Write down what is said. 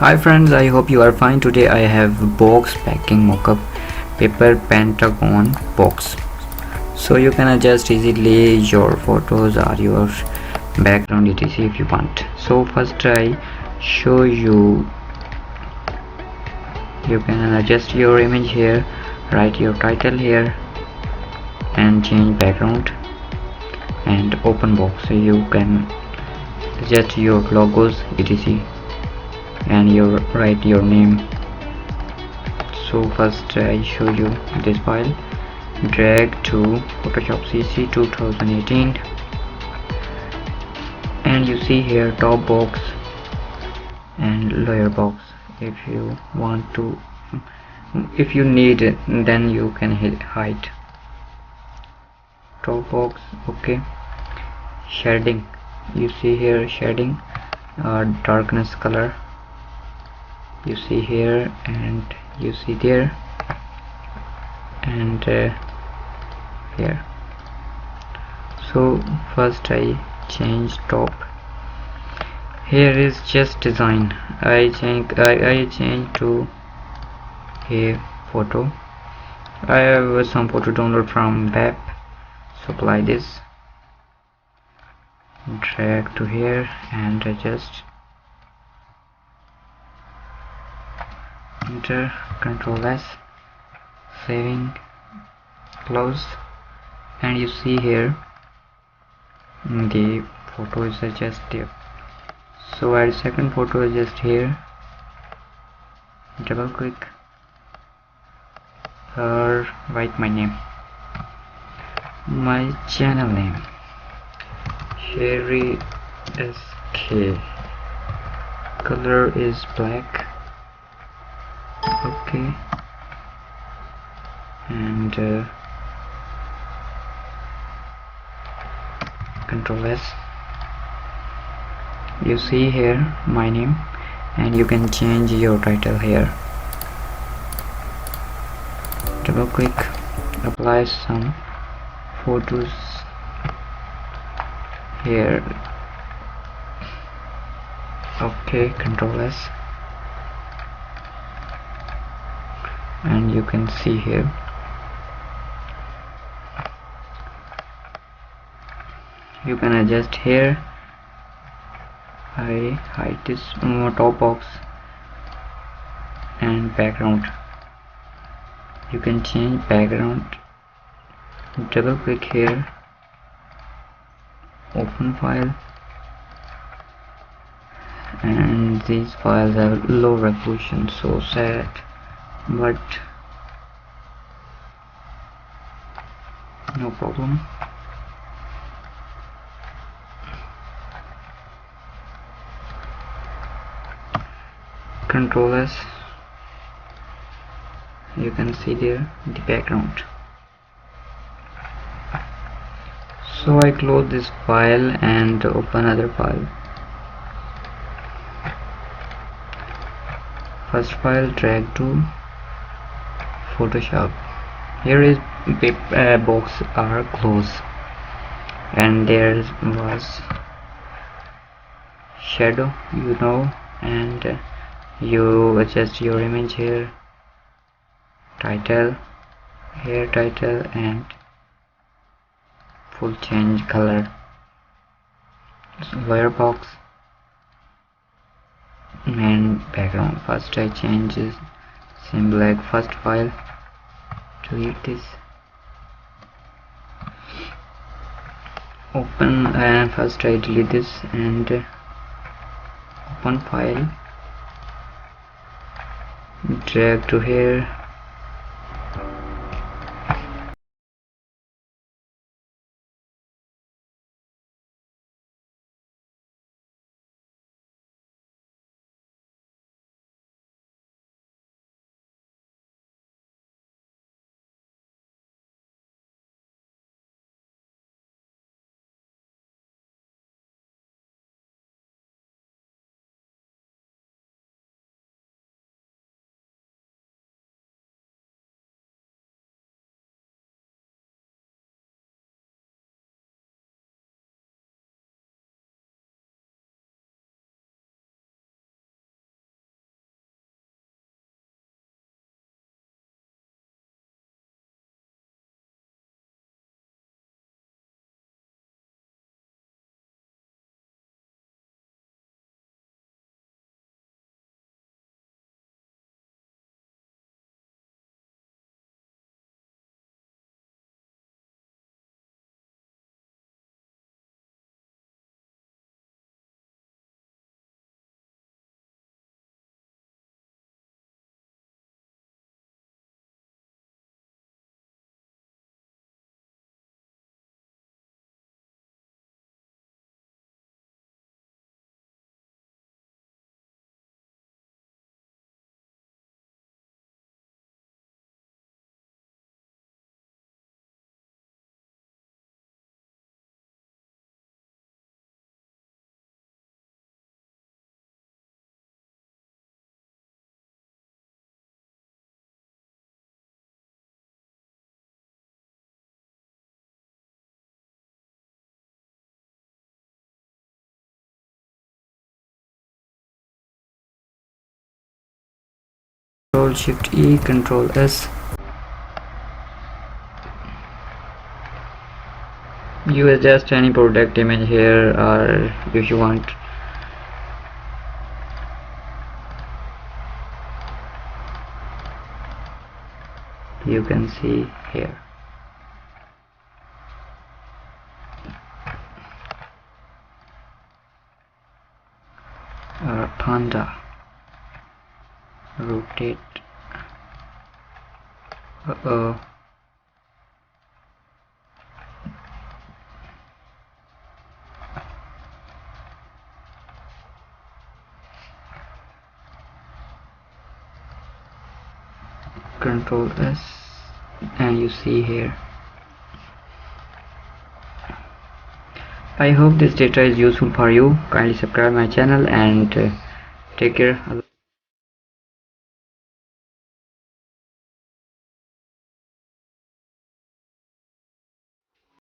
Hi friends, I hope you are fine. Today I have box packing mock-up paper Pentagon box. So you can adjust easily your photos or your background etc if you want. So first I show you. You can adjust your image here, write your title here and change background and open box. So you can adjust your logos etc and you write your name. So first I show you this file, drag to Photoshop CC 2018 and you see here top box and lower box. If you want to, if you need it, then you can hit hide top box. Okay, shading, you see here shading, darkness color you see here and you see there and here. So first I change top. Here is just design. I change to a photo. I have some photo download from web. So apply this, drag to here and adjust, enter, Ctrl S, saving, close, and you see here the photo is adjusted. So add second photo just here, double click, or write my name, my channel name, Sheri Sk. Color is black. Okay, and Ctrl S. You see here my name and you can change your title here. Double click, apply some photos here. Okay, Ctrl S, and you can see here you can adjust here. I hide this top box and background. You can change background, double click here, open file, and these files have low resolution, so sad, but no problem. Ctrl S, you can see there the background. So I close this file and open other file. First file, drag to Photoshop. Here is box are closed and there was shadow, you know, and you adjust your image here, title here, title and full change color, lower box and background. First I change this same black. First file, delete this, open, and first I delete this and open file, drag to here, Control Shift E, Control S. You adjust any product image here, or if you want you can see here. Panda, rotate. Control S, and you see here. I hope this data is useful for you. Kindly subscribe my channel and take care.